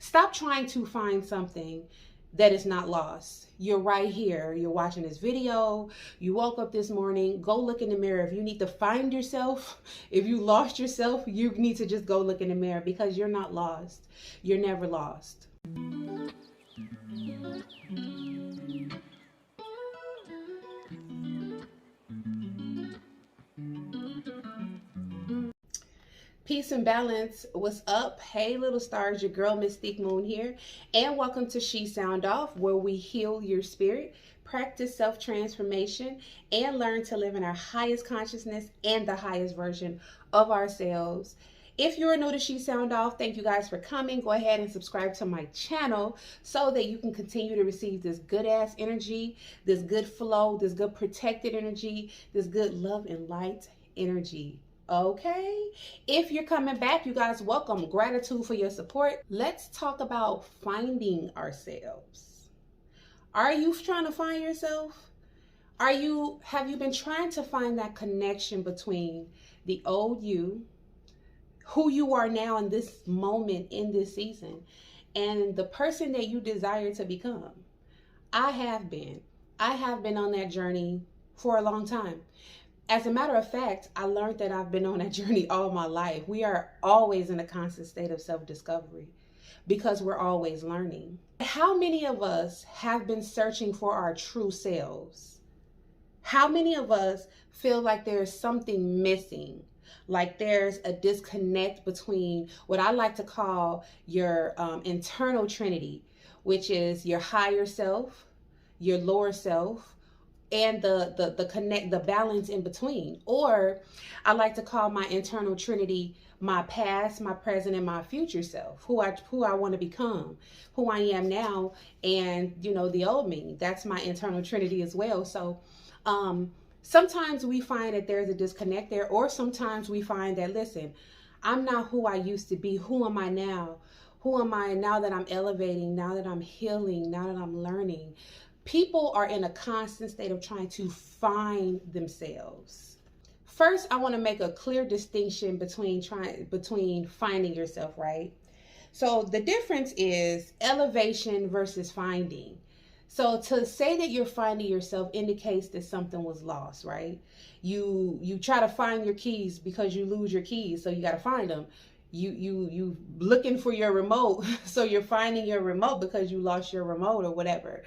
Stop trying to find something that is not lost. You're right here. You're watching this video. You woke up this morning. Go look in the mirror. If you need to find yourself, if you lost yourself, you need to just go look in the mirror, because you're not lost. You're never lost. Peace and balance. What's up? Hey, little stars, your girl Mystique Moon here, and welcome to She Sound Off, where we heal your spirit, practice self-transformation, and learn to live in our highest consciousness and the highest version of ourselves. If you're new to She Sound Off, thank you guys for coming. Go ahead and subscribe to my channel so that you can continue to receive this good ass energy, this good flow, this good protected energy, this good love and light energy. Okay, if you're coming back, you guys, welcome. Gratitude for your support. Let's talk about finding ourselves. Are you trying to find yourself? Have you been trying to find that connection between the old you, who you are now in this moment, in this season, and the person that you desire to become? I have been on that journey for a long time. As a matter of fact, I learned that I've been on that journey all my life. We are always in a constant state of self-discovery because we're always learning. How many of us have been searching for our true selves? How many of us feel like there's something missing? Like there's a disconnect between what I like to call your internal trinity, which is your higher self, your lower self, and the balance in between. Or I like to call my internal trinity my past, my present, and my future self, who I want to become, who I am now, and the old me. That's my internal trinity as well. So sometimes we find that there's a disconnect there, or sometimes we find that, listen, I'm not who I used to be. Who am I now? Who am I now that I'm elevating, now that I'm healing, now that I'm learning? People are in a constant state of trying to find themselves. First, I want to make a clear distinction between finding yourself, right? So the difference is elevation versus finding. So to say that you're finding yourself indicates that something was lost, right? You try to find your keys because you lose your keys, so you got to find them. You looking for your remote, so you're finding your remote because you lost your remote or whatever.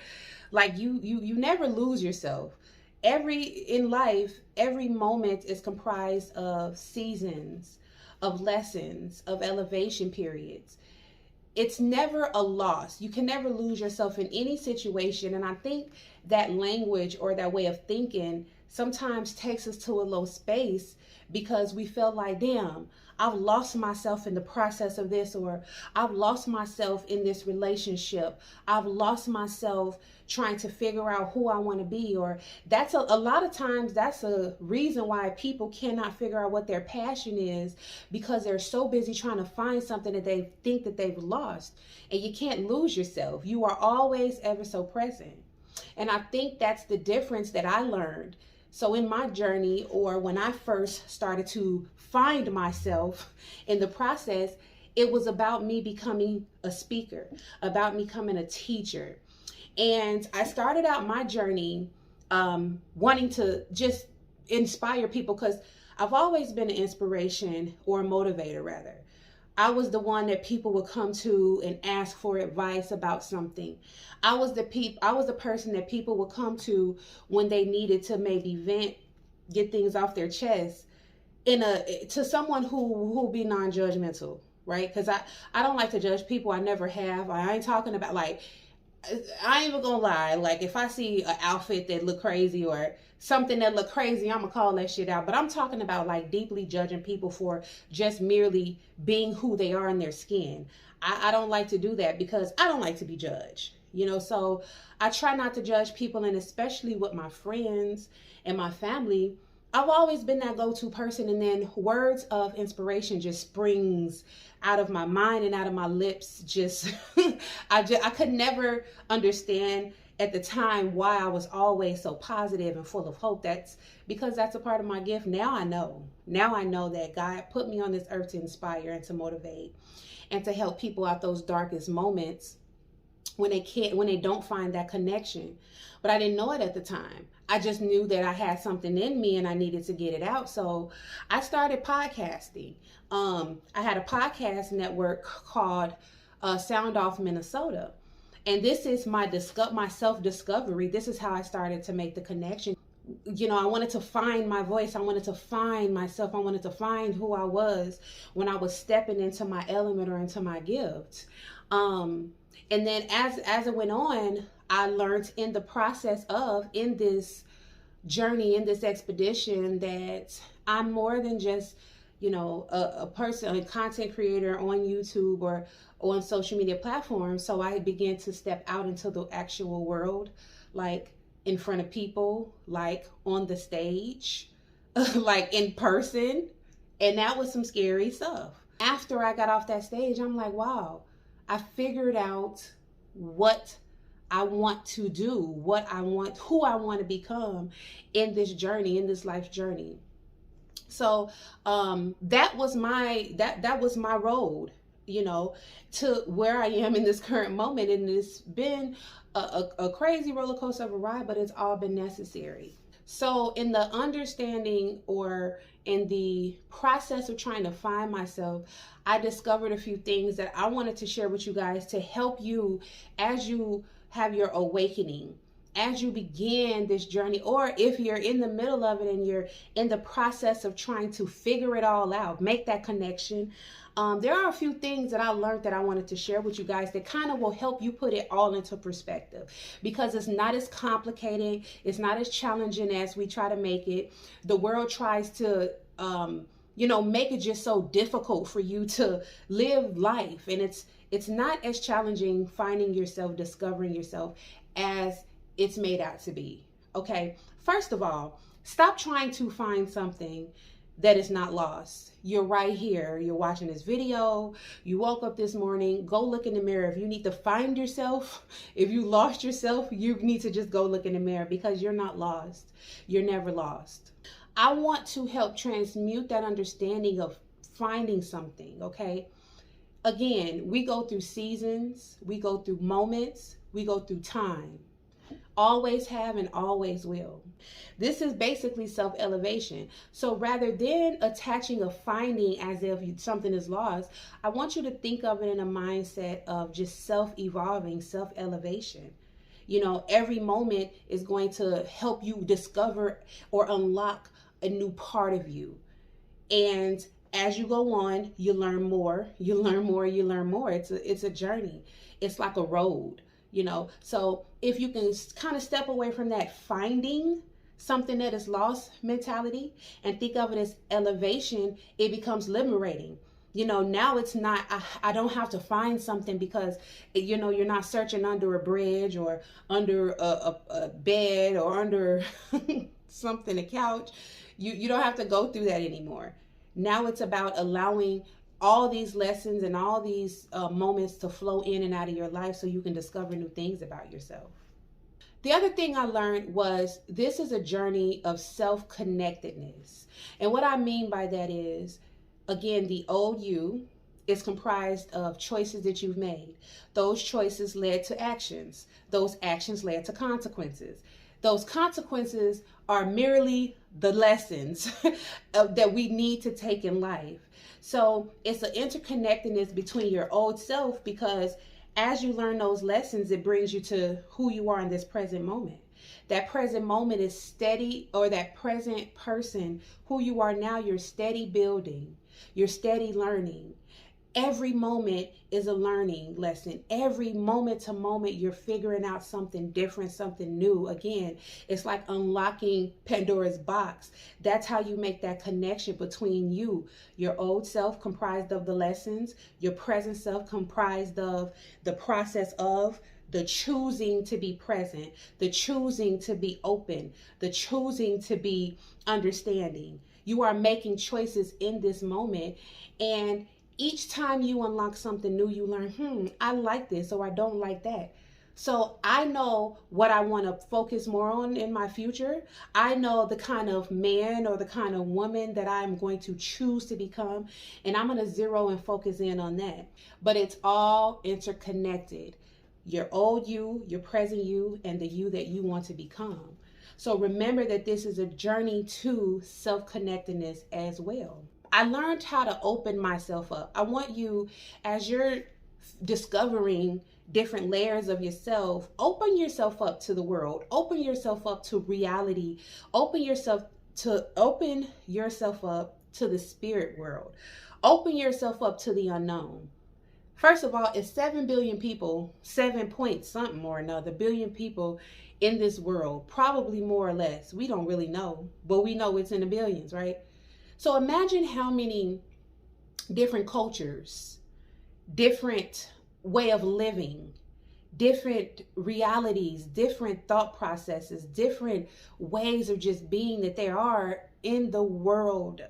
Like you never lose yourself. In life, every moment is comprised of seasons, of lessons, of elevation periods. It's never a loss. You can never lose yourself in any situation. And I think that language or that way of thinking sometimes takes us to a low space because we feel like, damn, I've lost myself in the process of this, or I've lost myself in this relationship. I've lost myself trying to figure out who I want to be. Or that's a lot of times that's a reason why people cannot figure out what their passion is, because they're so busy trying to find something that they think that they've lost. And you can't lose yourself. You are always ever so present. And I think that's the difference that I learned. So in my journey, or when I first started to find myself in the process, it was about me becoming a speaker, about me becoming a teacher. And I started out my journey wanting to just inspire people, because I've always been an inspiration, or a motivator rather. I was the one that people would come to and ask for advice about something. I was the person that people would come to when they needed to maybe vent, get things off their chest, to someone who be non-judgmental, right? Because I don't like to judge people. I never have. I ain't talking about, like, I ain't even gonna lie. Like, if I see an outfit that look crazy or something that look crazy, I'm gonna call that shit out. But I'm talking about, like, deeply judging people for just merely being who they are in their skin. I don't like to do that because I don't like to be judged. So I try not to judge people, and especially with my friends and my family, I've always been that go-to person, and then words of inspiration just springs out of my mind and out of my lips. I could never understand at the time why I was always so positive and full of hope. That's because that's a part of my gift. Now I know. Now I know that God put me on this earth to inspire and to motivate and to help people out those darkest moments when they don't find that connection. But I didn't know it at the time. I just knew that I had something in me and I needed to get it out. So I started podcasting. I had a podcast network called Sound Off Minnesota. And this is my self-discovery. This is how I started to make the connection. You know, I wanted to find my voice. I wanted to find myself. I wanted to find who I was when I was stepping into my element or into my gift. And then as it went on, I learned in the process of, in this journey, in this expedition, that I'm more than just, you know, a person, a content creator on YouTube or on social media platforms. So I began to step out into the actual world, like in front of people, like on the stage, like in person. And that was some scary stuff. After I got off that stage, I'm like, wow, I figured out what I want to do, what I want, who I want to become in this journey, in this life journey. So that was my road, you know, to where I am in this current moment. And it's been a crazy roller coaster of a ride, but it's all been necessary. So in the understanding or in the process of trying to find myself, I discovered a few things that I wanted to share with you guys to help you as you have your awakening, as you begin this journey, or if you're in the middle of it and you're in the process of trying to figure it all out, make that connection. There are a few things that I learned that I wanted to share with you guys that kind of will help you put it all into perspective, because it's not as complicated, it's not as challenging as we try to make it. The world tries to you know, make it just so difficult for you to live life, and it's not as challenging finding yourself, discovering yourself, as it's made out to be. Okay, first of all, stop trying to find something that is not lost. You're right here. You're watching this video. You woke up this morning. Go look in the mirror. If you need to find yourself, if you lost yourself, you need to just go look in the mirror, because you're not lost. You're never lost. I want to help transmute that understanding of finding something, okay? Again, we go through seasons, we go through moments, we go through time. Always have and always will. This is basically self-elevation. So rather than attaching a finding as if something is lost, I want you to think of it in a mindset of just self-evolving, self-elevation. You know, every moment is going to help you discover or unlock a new part of you. And as you go on, you learn more, you learn more, you learn more. It's a journey. It's like a road, you know. So if you can kind of step away from that finding something that is lost mentality and think of it as elevation, it becomes liberating. You know, now it's not, I don't have to find something, because, you know, you're not searching under a bridge or under a bed or under something, a couch. You don't have to go through that anymore. Now it's about allowing all these lessons and all these moments to flow in and out of your life so you can discover new things about yourself. The other thing I learned was this is a journey of self-connectedness. And what I mean by that is, again, the old you is comprised of choices that you've made. Those choices led to actions. Those actions led to consequences. Those consequences are merely the lessons that we need to take in life. So it's an interconnectedness between your old self, because as you learn those lessons, it brings you to who you are in this present moment. That present moment is steady, or that present person, who you are now, you're steady building, you're steady learning. Every moment is a learning lesson. Every moment to moment, you're figuring out something different, something new. Again, it's like unlocking Pandora's box. That's how you make that connection between you, your old self comprised of the lessons, your present self comprised of the process of the choosing to be present, the choosing to be open, the choosing to be understanding. You are making choices in this moment, and each time you unlock something new, you learn, I like this or I don't like that. So I know what I want to focus more on in my future. I know the kind of man or the kind of woman that I'm going to choose to become, and I'm going to zero and focus in on that. But it's all interconnected. Your old you, your present you, and the you that you want to become. So remember that this is a journey to self-connectedness as well. I learned how to open myself up. I want you, as you're discovering different layers of yourself, open yourself up to the world, open yourself up to reality, open yourself up to the spirit world, open yourself up to the unknown. First of all, it's 7 billion people, 7 point something or another billion people in this world, probably more or less. We don't really know, but we know it's in the billions, right? So imagine how many different cultures, different way of living, different realities, different thought processes, different ways of just being that there are in the world.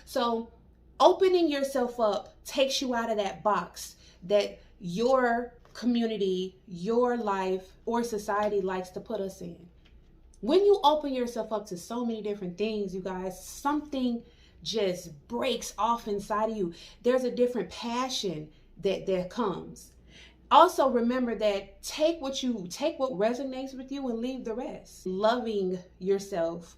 So opening yourself up takes you out of that box that your community, your life, or society likes to put us in. When you open yourself up to so many different things, you guys, something just breaks off inside of you. There's a different passion that comes. Also remember that take what resonates with you and leave the rest. Loving yourself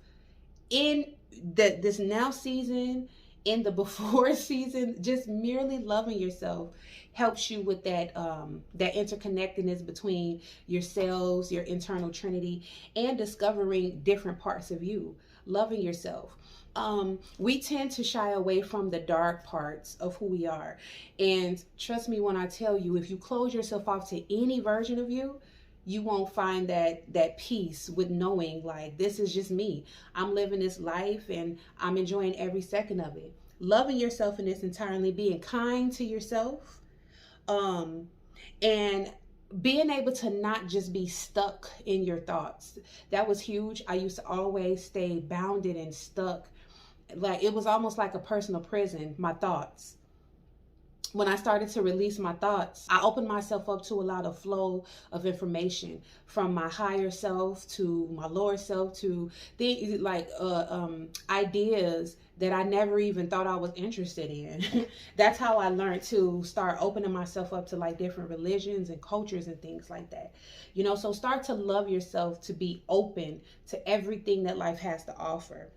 in this now season, in the before season, just merely loving yourself helps you with that interconnectedness between yourselves, your internal trinity, and discovering different parts of you. Loving yourself. We tend to shy away from the dark parts of who we are. And trust me when I tell you, if you close yourself off to any version of you, you won't find that peace with knowing like, this is just me. I'm living this life and I'm enjoying every second of it. Loving yourself in its entirety, being kind to yourself, and being able to not just be stuck in your thoughts. That was huge. I used to always stay bounded and stuck. Like it was almost like a personal prison, my thoughts. When I started to release my thoughts, I opened myself up to a lot of flow of information from my higher self to my lower self to things like ideas that I never even thought I was interested in. That's how I learned to start opening myself up to like different religions and cultures and things like that. You know, so start to love yourself, to be open to everything that life has to offer.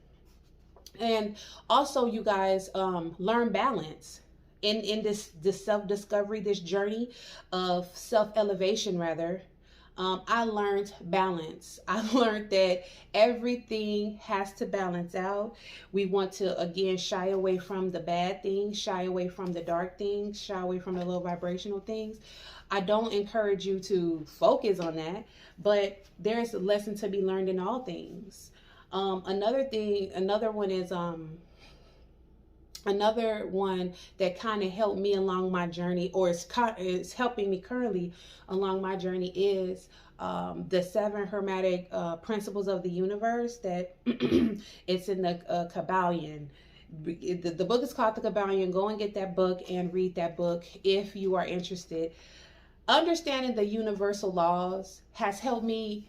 And also, you guys, learn balance. In this self-discovery, this journey of self-elevation rather, I learned balance. I learned that everything has to balance out. We want to, again, shy away from the bad things, shy away from the dark things, shy away from the low vibrational things. I don't encourage you to focus on that, but there's a lesson to be learned in all things. Another one that kind of helped me along my journey, or is helping me currently along my journey, is the 7 hermetic principles of the universe. That it's in the Kabbalion. The book is called the Kabbalion. Go and get that book and read that book if you are interested. Understanding the universal laws has helped me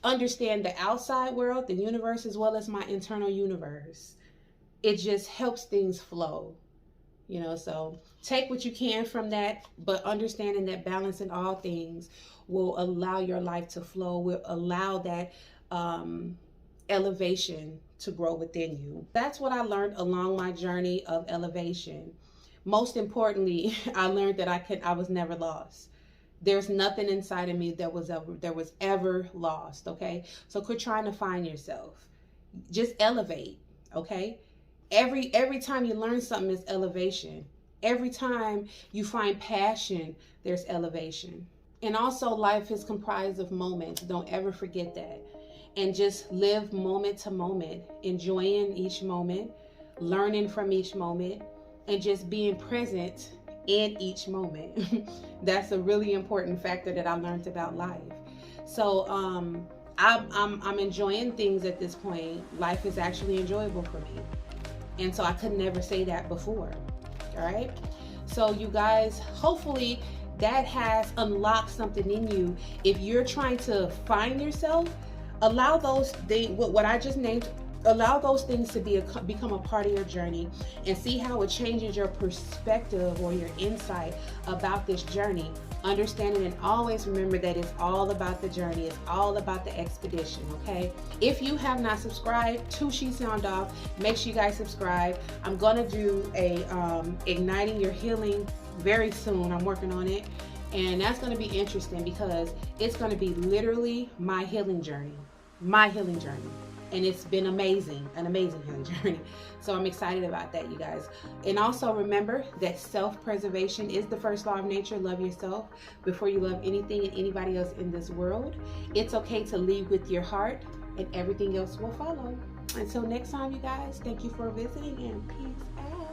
understand the outside world, the universe, as well as my internal universe. It just helps things flow, you know. So take what you can from that, but understanding that balance in all things will allow your life to flow, will allow that elevation to grow within you. That's what I learned along my journey of elevation. Most importantly, I learned that I was never lost. There's nothing inside of me that was ever lost. Okay, so quit trying to find yourself. Just elevate. Okay. Every time you learn something is elevation. Every time you find passion, there's elevation. And also, life is comprised of moments. Don't ever forget that. And just live moment to moment, enjoying each moment, learning from each moment, and just being present in each moment. That's a really important factor that I learned about life. So I'm enjoying things at this point. Life is actually enjoyable for me. And so I could never say that before. All right. So you guys, hopefully that has unlocked something in you. If you're trying to find yourself, allow those things, what I just named, allow those things to become a part of your journey, and see how it changes your perspective or your insight about this journey. Understanding and always remember that it's all about the journey. It's all about the expedition, okay? If you have not subscribed to She Sound Off, make sure you guys subscribe. I'm gonna do a igniting your healing very soon. I'm working on it, and that's gonna be interesting because it's gonna be literally my healing journey. And it's been amazing, an amazing healing journey. So I'm excited about that, you guys. And also remember that self-preservation is the first law of nature. Love yourself before you love anything and anybody else in this world. It's okay to lead with your heart, and everything else will follow. Until next time, you guys, thank you for visiting, and peace out.